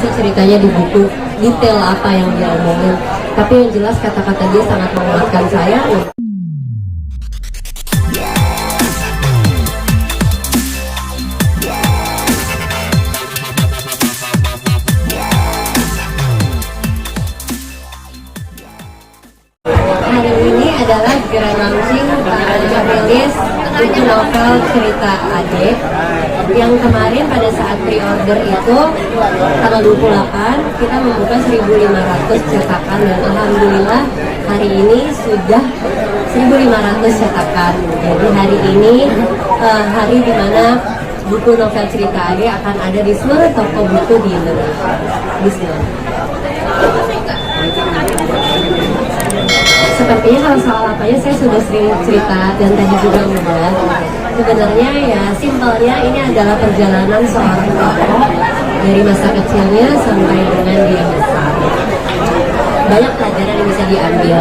sih ceritanya di buku, detail apa yang dia omongin. Tapi yang jelas kata-kata dia sangat menguatkan saya. Hari ini adalah grand launching rilis buku novel cerita adik yang kemarin pada saat pre-order itu tanggal 28 kita membuka 1.500 cetakan dan alhamdulillah hari ini sudah 1.500 cetakan. Jadi hari ini hari dimana buku novel cerita adik akan ada di seluruh toko buku di Indonesia. Sepertinya kalau soal apanya saya sudah sering cerita dan tadi juga udah. Sebenarnya ya simpelnya ini adalah perjalanan seorang tokoh dari masa kecilnya sampai dengan dia besar. Banyak pelajaran yang bisa diambil,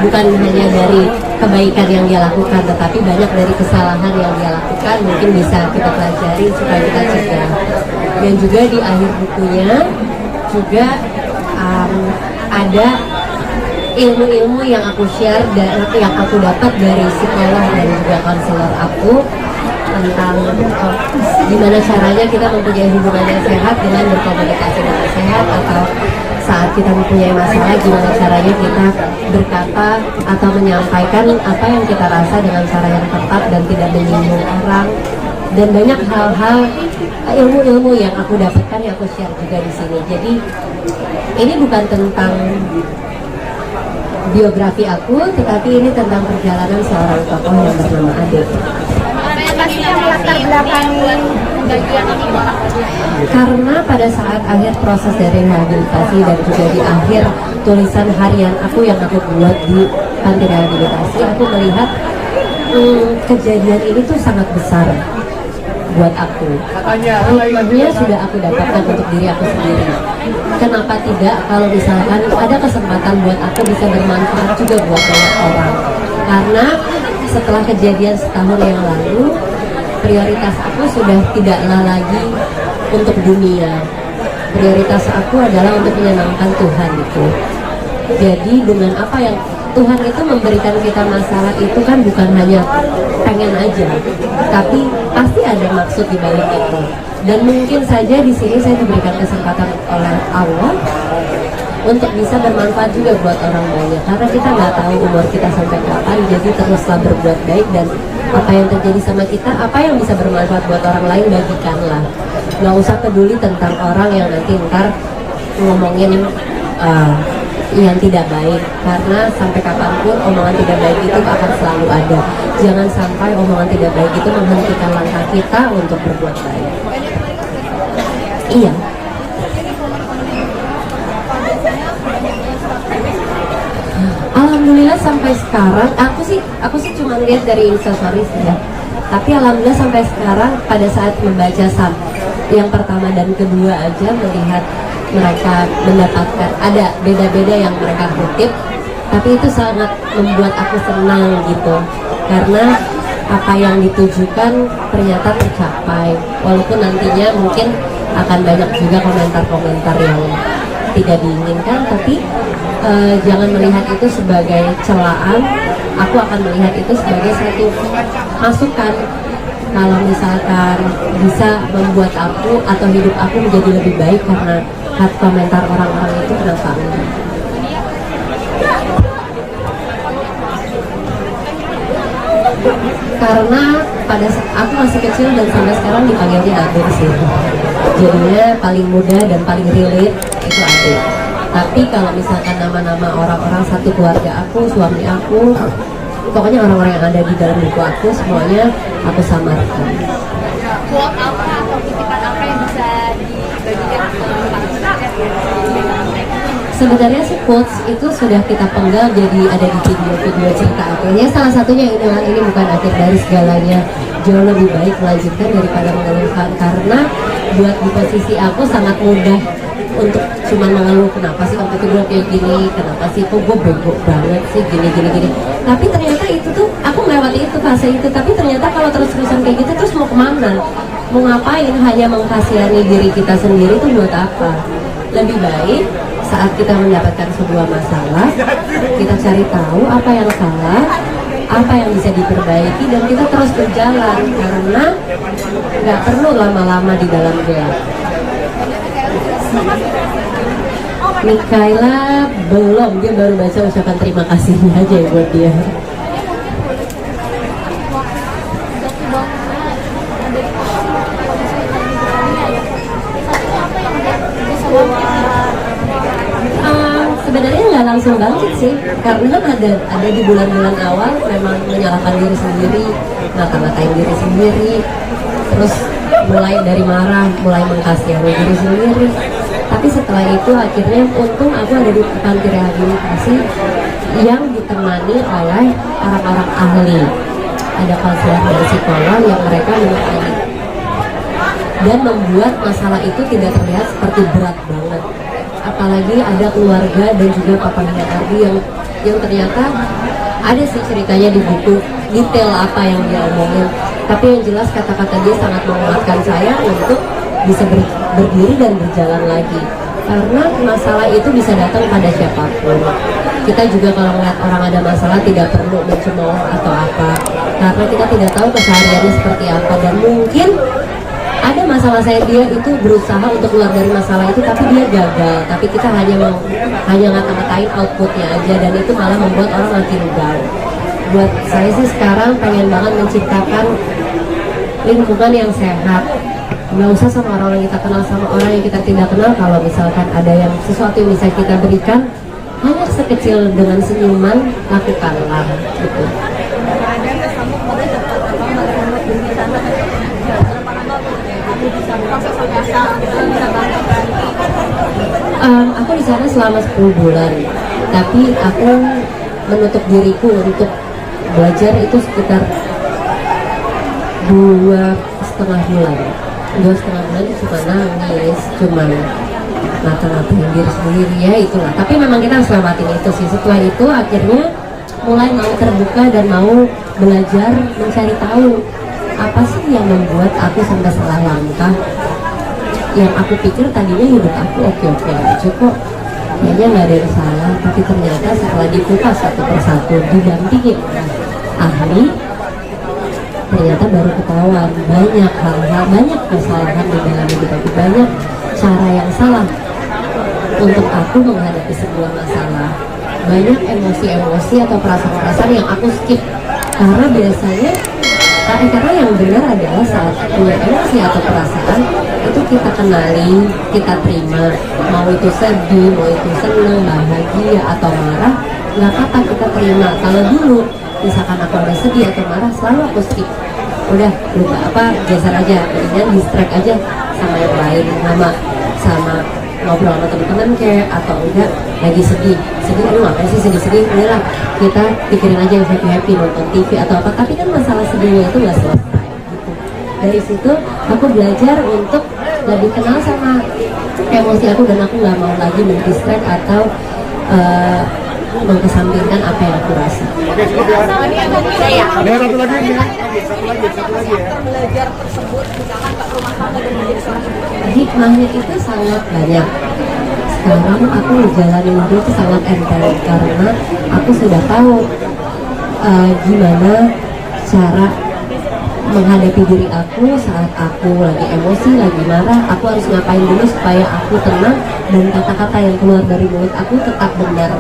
bukan hanya dari kebaikan yang dia lakukan, tetapi banyak dari kesalahan yang dia lakukan mungkin bisa kita pelajari supaya kita cegah. Dan juga di akhir bukunya juga ada ilmu-ilmu yang aku share dan yang aku dapat dari psikolog dan juga konselor aku tentang gimana caranya kita mempunyai hubungan yang sehat dengan berkomunikasi dengan sehat, atau saat kita mempunyai masalah gimana caranya kita berkata atau menyampaikan apa yang kita rasa dengan cara yang tepat dan tidak menyinggung orang. Dan banyak hal-hal ilmu-ilmu yang aku dapatkan yang aku share juga di sini. Jadi ini bukan tentang biografi aku, tetapi ini tentang perjalanan seorang tokoh yang bernama Ade. Latar belakangi bagian ini Karena pada saat akhir proses dari rehabilitasi dan juga di akhir tulisan harian aku yang aku buat di panti rehabilitasi, aku melihat kejadian ini tuh sangat besar buat aku. Hikmahnya sudah aku dapatkan untuk diri aku sendiri. Kenapa tidak kalau misalkan ada kesempatan buat aku bisa bermanfaat juga buat banyak orang. Karena setelah kejadian setahun yang lalu, prioritas aku sudah tidaklah lagi untuk dunia. Prioritas aku adalah untuk menyenangkan Tuhan itu. Jadi dengan apa yang Tuhan itu memberikan kita masalah itu kan bukan hanya pengen aja, tapi pasti ada maksud di balik itu. Dan mungkin saja di sini saya diberikan kesempatan oleh Allah untuk bisa bermanfaat juga buat orang banyak, karena kita nggak tahu umur kita sampai kapan. Jadi teruslah berbuat baik, dan apa yang terjadi sama kita, apa yang bisa bermanfaat buat orang lain, bagikanlah. Nggak usah peduli tentang orang yang nanti ntar ngomongin yang tidak baik, karena sampai kapanpun omongan tidak baik itu akan selalu ada. Jangan sampai omongan tidak baik itu menghentikan langkah kita untuk berbuat baik. Iya. Alhamdulillah sampai sekarang aku sih cuma lihat dari instastories ya. Tapi alhamdulillah sampai sekarang pada saat membaca yang pertama dan kedua aja melihat mereka mendapatkan ada beda-beda yang mereka kutip, tapi itu sangat membuat aku senang gitu, karena apa yang ditujukan ternyata tercapai, walaupun nantinya mungkin akan banyak juga komentar-komentar yang tidak diinginkan, tapi jangan melihat itu sebagai celaan. Aku akan melihat itu sebagai satu masukan. Kalau misalkan bisa membuat aku atau hidup aku menjadi lebih baik karena komentar orang-orang itu, kenapa enggak? Karena pada saat aku masih kecil dan sampai sekarang dipanggilnya Ade sih. Jadinya paling muda dan paling relate itu Ade. Tapi kalau misalkan nama-nama orang-orang satu keluarga aku, suami aku, pokoknya orang-orang yang ada di dalam buku aku semuanya aku samarkan. quote apa atau titipan apa yang bisa dibagikan ke Sebenarnya sih quotes itu sudah kita penggal jadi ada di video-video cerita akhirnya. Salah satunya ini bukan akhir dari segalanya, jauh lebih baik melanjutkan daripada mengeluhkan. Karena buat di posisi aku sangat mudah untuk cuma mengeluh, kenapa sih waktu itu gue kayak gini, kenapa sih kok gue bego banget sih gini. Tapi ternyata itu tuh aku melewati itu fase itu. Tapi ternyata kalau terus-terusan kayak gitu terus mau kemana? Mau ngapain? Hanya mengkasihani diri kita sendiri tuh buat apa? lebih baik saat kita mendapatkan sebuah masalah, kita cari tahu apa yang salah, apa yang bisa diperbaiki, dan kita terus berjalan, karena nggak perlu lama-lama di dalam gelap. Mikaela belum, dia baru baca ucapan terima kasihnya aja ya buat dia. Sebenarnya nggak langsung bangkit sih, karena kan ada di bulan-bulan awal memang menyalahkan diri sendiri, ngata-ngatain diri sendiri, terus mulai dari marah, mulai mengkasihani diri sendiri. Tapi setelah itu akhirnya untung aku ada di panti rehabilitasi yang ditemani oleh orang-orang ahli, ada konselor dan psikolog yang mereka menemani dan membuat masalah itu tidak terlihat seperti berat banget. Apalagi ada keluarga dan juga papanya Ardi yang ternyata ada sih ceritanya di buku detail apa yang dia omongin, tapi yang jelas kata-kata dia sangat menguatkan saya untuk bisa berdiri dan berjalan lagi, karena masalah itu bisa datang pada siapapun. Kita juga kalau melihat orang ada masalah tidak perlu mencemooh atau apa, karena kita tidak tahu kesehariannya seperti apa, dan mungkin ada masalah saya dia itu berusaha untuk keluar dari masalah itu tapi dia gagal, tapi kita hanya ngata-ngatain outputnya aja, dan itu malah membuat orang makin down. Buat saya sih sekarang pengen banget menciptakan lingkungan yang sehat, nggak usah sama orang yang kita kenal, sama orang yang kita tidak kenal. Kalau misalkan ada yang sesuatu yang bisa kita berikan, hanya sekecil dengan senyuman, lakukanlah gitu. Aku di sana selama 10 bulan, tapi aku menutup diriku untuk belajar itu sekitar 2,5 bulan. 2,5 bulan itu cuma nangis, cuma ngata-ngatain diri sendiri, ya itulah. Tapi memang kita harus lewatin itu sih. Setelah itu akhirnya mulai mau terbuka dan mau belajar mencari tahu apa sih yang membuat aku sampai salah langkah. Yang aku pikir tadinya hidup aku oke-oke aja kok, kayaknya nggak ada yang salah, tapi ternyata setelah dikupas satu persatu, didampingi ahli, ternyata baru ketahuan banyak hal-hal, banyak kesalahan di dalam hidup aku, banyak cara yang salah untuk aku menghadapi sebuah masalah, banyak emosi-emosi atau perasaan-perasaan yang aku skip, karena biasanya karena yang benar adalah saat punya emosi atau perasaan itu kita kenali, kita terima, mau itu sedih, mau itu senang, bahagia atau marah, nggak apa-apa, kita terima. Kalau dulu misalkan aku ada sedih atau marah, selalu aku skip, udah lupa apa, geser aja, kemudian distract aja sama yang lain, sama ngobrol sama teman-teman kayak, atau enggak lagi sedih, aduh ngapain sih sedih-sedih, udahlah kita pikirin aja yang happy, nonton TV atau apa, tapi kan masalah sedihnya itu nggak selesai gitu. Dari situ aku belajar untuk lebih kenal sama emosi aku, dan aku nggak mau lagi mendistract atau mengesampingkan apa yang aku rasa. Oke, cukup ya. Ada satu lagi ya. Belajar tersebut, misalkan Pak rumah tangga dan menjadi seorang ibu. Hikmahnya itu sangat banyak. Sekarang aku jalanin hidup itu sangat enteng, karena aku sudah tahu gimana cara menghadapi diri aku saat aku lagi emosi, lagi marah. Aku harus ngapain dulu supaya aku tenang dan kata-kata yang keluar dari mulut aku tetap benar.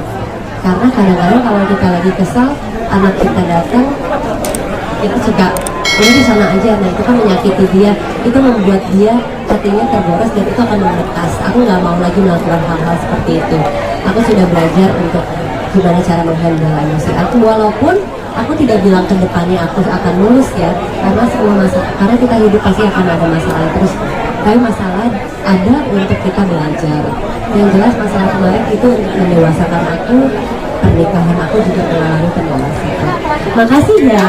Karena kadang-kadang kalau kita lagi kesal, anak kita datang, kita suka udah di sana aja, nah itu kan menyakiti dia, itu membuat dia hatinya tergores dan itu akan membekas. Aku nggak mau lagi melakukan hal-hal seperti itu. Aku sudah belajar untuk gimana cara menghandle emosi aku, walaupun aku tidak bilang ke depannya aku akan lulus ya, karena semua masalah, karena kita hidup pasti akan ada masalah terus, tapi masalah ada untuk kita belajar. Yang jelas masalah kemarin itu untuk mendewasakan aku, pernikahan aku juga mengalami pendewasaan. Makasih ya.